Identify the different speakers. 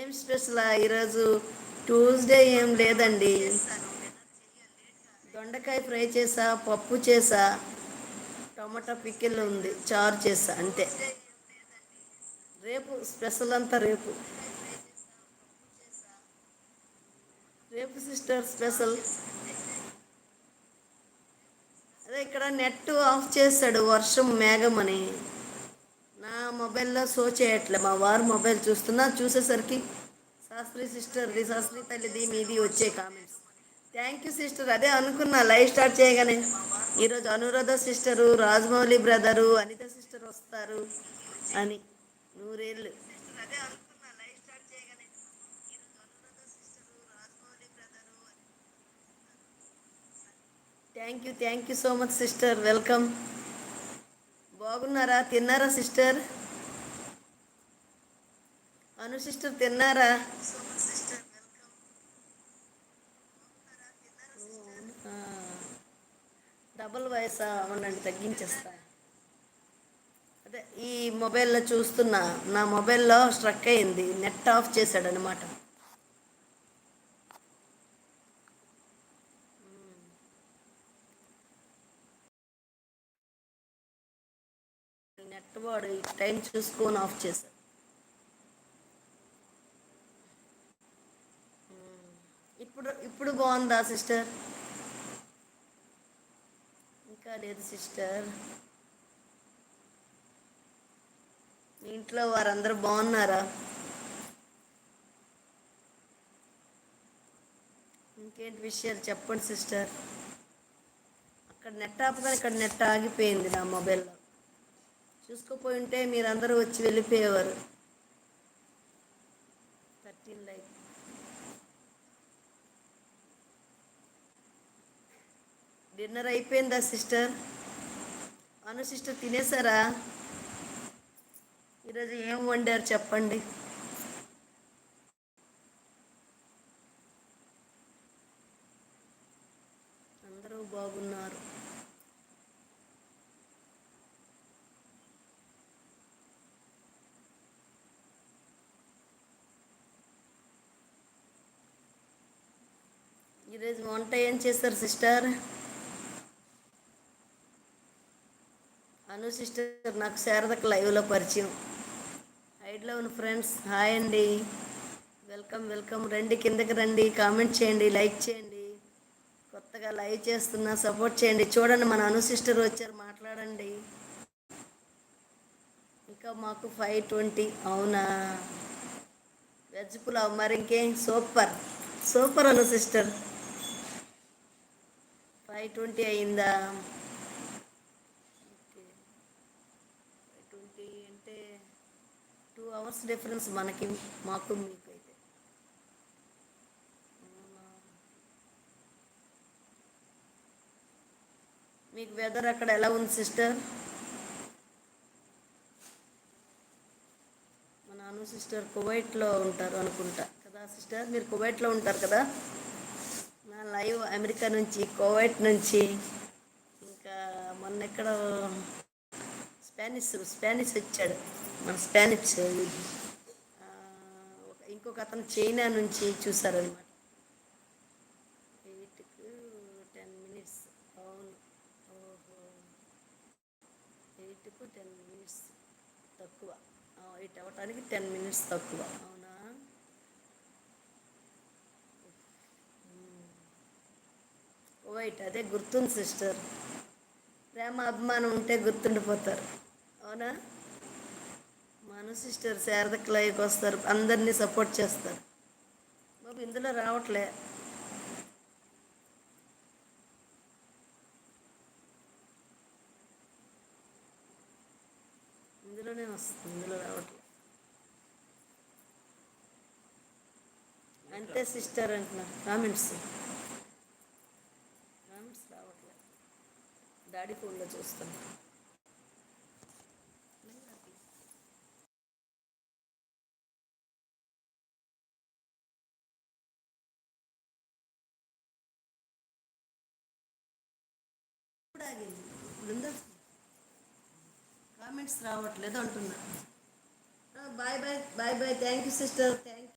Speaker 1: ఏం స్పెషల్ ఈరోజు? ట్యూస్డే ఏం లేదండి. దొండకాయ ఫ్రై చేసా, పప్పు చేసా, టమాటా పికిల్ ఉంది, చారు చేసా అంతే. రేపు స్పెషల్ అంతా రేపు. రేపు సిస్టర్ స్పెషల్. అదే ఇక్కడ నెట్ ఆఫ్ చేశాడు వర్షం మేఘమని. నా మొబైల్లో షో చేయట్లే, మా వారు మొబైల్ చూస్తున్నా. చూసేసరికి శాస్త్రి సిస్టర్ది, శాస్త్రి తల్లిది, మీది వచ్చే కామెంట్స్. Thank you sister. అదే అనుకున్నా లైవ్ స్టార్ట్ చేయగానే ఈరోజు Anuradha sister, Rajamouli brother, Anitha sister వస్తారు అని. నూరేళ్ళు. Thank you so much sister, welcome. బాగున్నారా? తిన్నారా సిస్టర్? అను సిస్టర్ తిన్నారా? ఆ, డబుల్ వాయిసా? అవునండి, తగ్గించేస్తా. అదే ఈ మొబైల్లో చూస్తున్నా, నా మొబైల్లో స్ట్రక్ అయింది, నెట్ ఆఫ్ చేశాడు అనమాట. నెట్ వాడు ఈ టైం చూసుకొని ఆఫ్ చేశాడు. ఇప్పుడు ఇప్పుడు బాగుందా సిస్టర్? ఇంకా లేదు సిస్టర్. మీ ఇంట్లో వారందరూ బాగున్నారా? ఇంకేంటి విషయాలు చెప్పండి సిస్టర్. అక్కడ నెట్ ఆపుగా ఇక్కడ నెట్ ఆగిపోయింది నా మొబైల్లో. చూసుకోపోయి ఉంటే మీరందరూ వచ్చి వెళ్ళిపోయేవారు. 13 లైక్. డిన్నర్ అయిపోయిందా సిస్టర్? అను సిస్టర్ తినేసారా? ఈరోజు ఏం వండారు చెప్పండి. అందరూ బాగున్నారు. ఈరోజు వంట ఏం చేశారు సిస్టర్? అను సిస్టర్ నాకు శారదకు లైవ్లో పరిచయం. హైడ్లో ఉన్న ఫ్రెండ్స్ హాయ్ అండి, వెల్కమ్ వెల్కమ్. రండి, కిందకి రండి, కామెంట్ చేయండి, లైక్ చేయండి. కొత్తగా లైవ్ చేస్తున్నా, సపోర్ట్ చేయండి. చూడండి, మన అను సిస్టర్ వచ్చారు, మాట్లాడండి. ఇంకా మాకు 5:20. అవునా? వెజ్ పులావ్ మరి ఇంకేం, సూపర్ సూపర్ అను సిస్టర్. 5:20 అయిందా? ఓకే, 5:20 అంటే 2 hours డిఫరెన్స్ మనకి, మాకు మీకు అయితే. అవునా? మీకు వెదర్ అక్కడ ఎలా ఉంది సిస్టర్? మన అను సిస్టర్ కువైట్లో ఉంటారు అనుకుంటా కదా సిస్టర్? మీరు కువైట్లో ఉంటారు కదా? నా లైవ్ అమెరికా నుంచి, కువైట్ నుంచి, ఇంకా మొన్న ఎక్కడ స్పానిష్ వచ్చాడు, మన స్పానిష్. ఆ, ఇంకొక అతను చైనా నుంచి చూసారనమాట. 8కు 10 minutes. అవును. ఓహో, 8కు 10 minutes తక్కువ. 8 అవ్వటానికి 10 minutes తక్కువ. అవునా? వైట్ అదే గుర్తుంది సిస్టర్. ప్రేమ అభిమానం ఉంటే గుర్తుండిపోతారు. అవునా? మన సిస్టర్ శారదకి లైవ్కి వస్తారు, అందరినీ సపోర్ట్ చేస్తారు. బాబు ఇందులో రావట్లే. ఇందులోనే వస్తుంది, ఇందులో రావట్లే. అంతే సిస్టర్ అంటున్నారు కామెంట్స్. కామెంట్స్ రావట్లే. డాడీ ఫోన్లో చూస్తాను. ఇప్పుడు ఆగింది. ఇప్పుడు కామెంట్స్ రావట్లేదు అంటున్నా. Bye bye bye bye. Thank you sister, thank you.